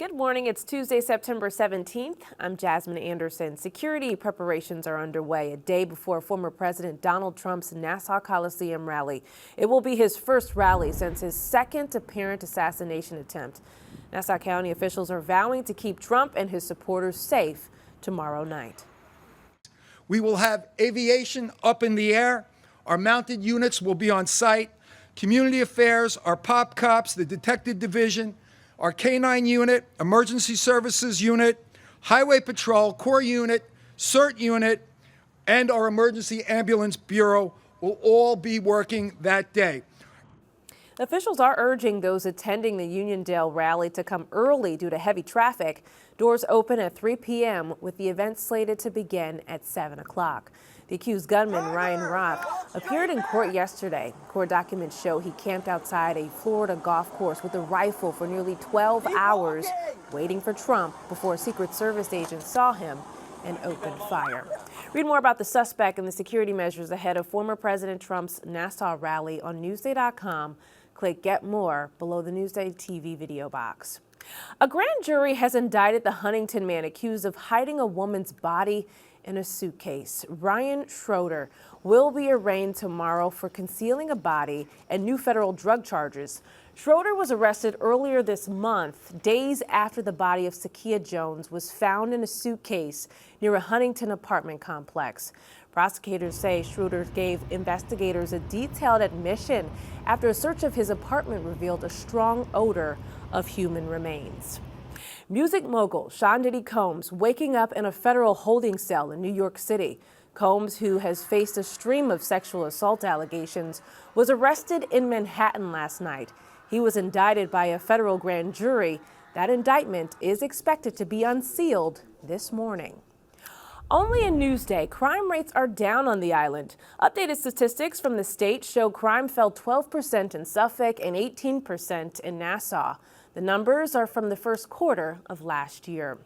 Good morning. It's Tuesday, September 17th. I'm Jasmine Anderson. Security preparations are underway a day before former President Donald Trump's Nassau Coliseum rally. It will be his first rally since his second apparent assassination attempt. Nassau County officials are vowing to keep Trump and his supporters safe tomorrow night. We will have aviation up in the air. Our mounted units will be on site. Community affairs, our pop cops, the detective division, our K-9 unit, emergency services unit, highway patrol, core unit, CERT unit, and our emergency ambulance bureau will all be working that day. Officials are urging those attending the Uniondale rally to come early due to heavy traffic. Doors open at 3 p.m. with the event slated to begin at 7 o'clock. The accused gunman, Ryan Roth, appeared in court yesterday. Court documents show he camped outside a Florida golf course with a rifle for nearly 12 hours, waiting for Trump before a Secret Service agent saw him and opened fire. Read more about the suspect and the security measures ahead of former President Trump's Nassau rally on Newsday.com. Click Get More below the Newsday TV video box. A grand jury has indicted the Huntington man accused of hiding a woman's body in a suitcase. Ryan Schroeder will be arraigned tomorrow for concealing a body and new federal drug charges. Schroeder was arrested earlier this month, days after the body of Sakia Jones was found in a suitcase near a Huntington apartment complex. Prosecutors say Schroeder gave investigators a detailed admission after a search of his apartment revealed a strong odor of human remains. Music mogul Sean Diddy Combs waking up in a federal holding cell in New York City. Combs, who has faced a stream of sexual assault allegations, was arrested in Manhattan last night. He was indicted by a federal grand jury. That indictment is expected to be unsealed this morning. Only in Newsday, crime rates are down on the island. Updated statistics from the state show crime fell 12% in Suffolk and 18% in Nassau. The numbers are from the first quarter of last year.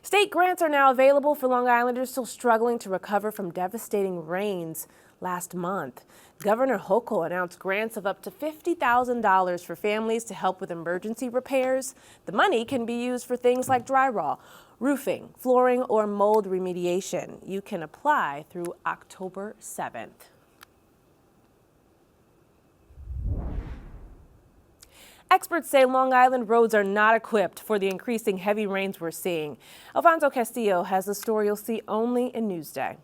State grants are now available for Long Islanders still struggling to recover from devastating rains last month. Governor Hochul announced grants of up to $50,000 for families to help with emergency repairs. The money can be used for things like drywall, roofing, flooring, or mold remediation. You can apply through October 7th. Experts say Long Island roads are not equipped for the increasing heavy rains we're seeing. Alfonso Castillo has the story you'll see only in Newsday.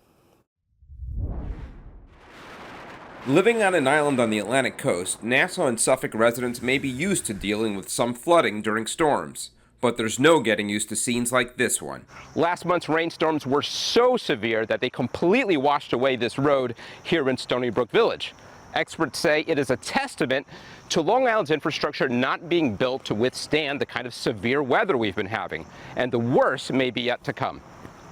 Living on an island on the Atlantic coast, Nassau and Suffolk residents may be used to dealing with some flooding during storms. But there's no getting used to scenes like this one. Last month's rainstorms were so severe that they completely washed away this road here in Stony Brook Village. Experts say it is a testament to Long Island's infrastructure not being built to withstand the kind of severe weather we've been having, and the worst may be yet to come.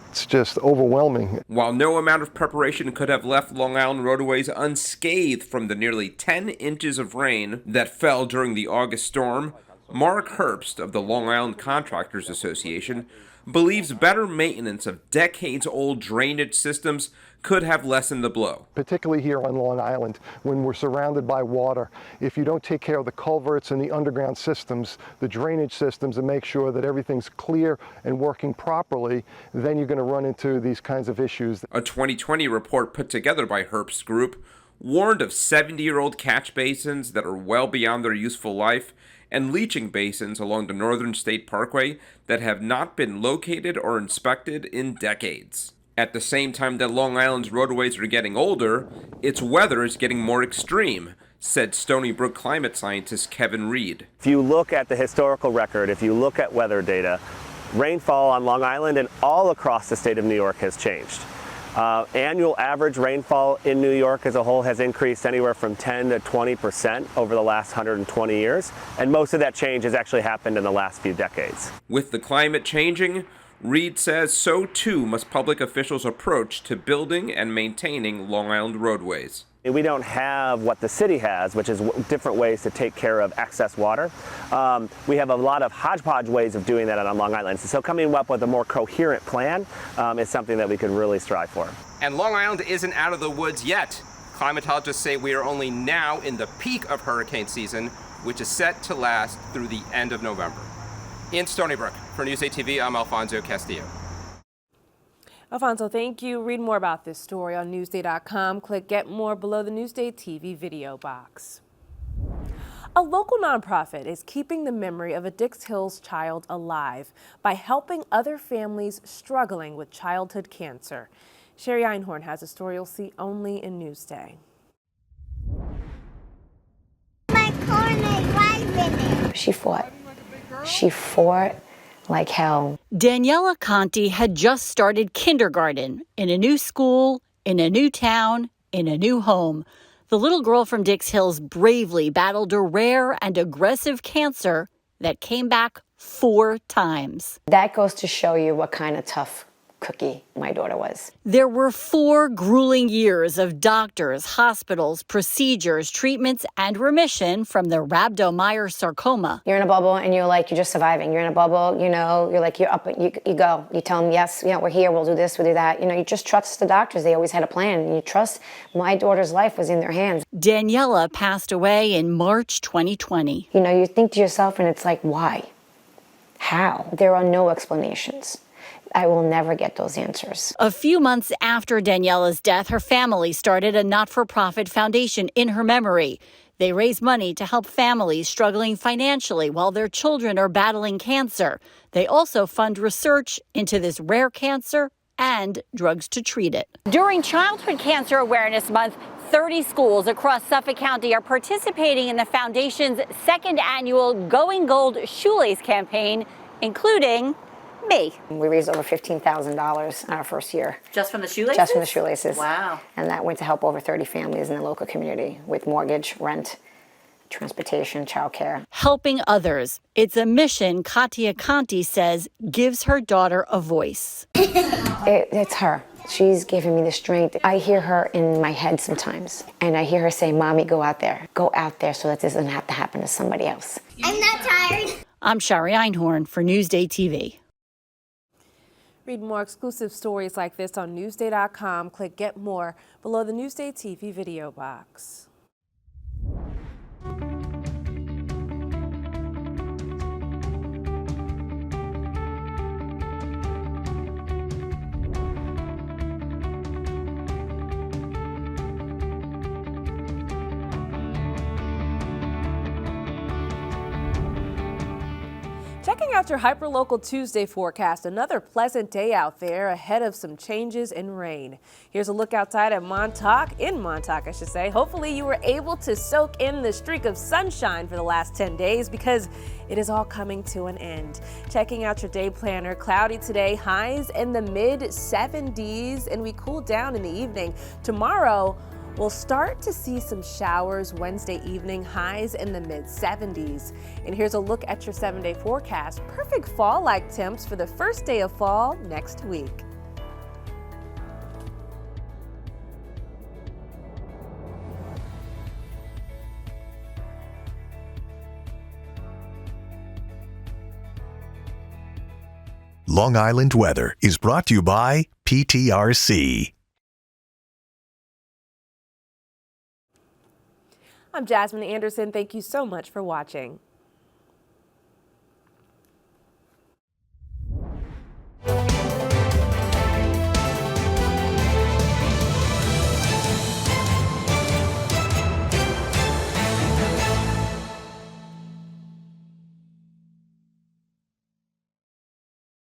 It's just overwhelming. While no amount of preparation could have left Long Island roadways unscathed from the nearly 10 inches of rain that fell during the August storm, Mark Herbst of the Long Island Contractors Association believes better maintenance of decades-old drainage systems could have lessened the blow. Particularly here on Long Island, when we're surrounded by water, if you don't take care of the culverts and the underground systems, the drainage systems, and make sure that everything's clear and working properly, then you're going to run into these kinds of issues. A 2020 report put together by Herbst's group warned of 70-year-old catch basins that are well beyond their useful life and leaching basins along the Northern State Parkway that have not been located or inspected in decades. At the same time that Long Island's roadways are getting older, its weather is getting more extreme, said Stony Brook climate scientist Kevin Reed. If you look at the historical record, if you look at weather data, rainfall on Long Island and all across the state of New York has changed. Annual average rainfall in New York as a whole has increased anywhere from 10 to 20% over the last 120 years, and most of that change has actually happened in the last few decades. With the climate changing, Reed says so too must public officials' approach to building and maintaining Long Island roadways. We don't have what the city has, which is different ways to take care of excess water. We have a lot of hodgepodge ways of doing that on Long Island. So coming up with a more coherent plan is something that we could really strive for. And Long Island isn't out of the woods yet. Climatologists say we are only now in the peak of hurricane season, which is set to last through the end of November. In Stony Brook, for NewsdayTV, I'm Alfonso Castillo. Alfonso, thank you. Read more about this story on Newsday.com. Click Get More below the Newsday TV video box. A local nonprofit is keeping the memory of a Dix Hills child alive by helping other families struggling with childhood cancer. Sherry Einhorn has a story you'll see only in Newsday. She fought. She fought like hell. Daniela Conti had just started kindergarten in a new school, in a new town, in a new home. The little girl from Dix Hills bravely battled a rare and aggressive cancer that came back 4 times. That goes to show you what kind of tough cookie my daughter was. There were 4 grueling years of doctors, hospitals, procedures, treatments, and remission from the rhabdomyosarcoma. You're in a bubble and you're just surviving. You're in a bubble, you're up, you go. You tell them, yes, we're here, we'll do this, we'll do that. You just trust the doctors. They always had a plan. And you trust my daughter's life was in their hands. Daniela passed away in March 2020. You think to yourself and it's like, why? How? There are no explanations. I will never get those answers. A few months after Daniela's death, her family started a not-for-profit foundation in her memory. They raise money to help families struggling financially while their children are battling cancer. They also fund research into this rare cancer and drugs to treat it. During Childhood Cancer Awareness Month, 30 schools across Suffolk County are participating in the foundation's 2nd annual Going Gold Shoelace campaign, including me. We raised over $15,000 our first year. Just from the shoelaces? Just from the shoelaces. Wow. And that went to help over 30 families in the local community with mortgage, rent, transportation, childcare. Helping others. It's a mission Katia Conti says gives her daughter a voice. It's her. She's giving me the strength. I hear her in my head sometimes, and I hear her say, Mommy, go out there so that this doesn't have to happen to somebody else. I'm not tired. I'm Shari Einhorn for Newsday TV. Read more exclusive stories like this on Newsday.com. Click Get More below the Newsday TV video box. Checking out your hyperlocal Tuesday forecast. Another pleasant day out there ahead of some changes in rain. Here's a look outside at Montauk, I should say. Hopefully you were able to soak in the streak of sunshine for the last 10 days because it is all coming to an end. Checking out your day planner, cloudy today, highs in the mid-70s, and we cool down in the evening. Tomorrow, we'll start to see some showers Wednesday evening, highs in the mid-70s. And here's a look at your 7-day forecast. Perfect fall-like temps for the first day of fall next week. Long Island weather is brought to you by PTRC. I'm Jasmine Anderson. Thank you so much for watching.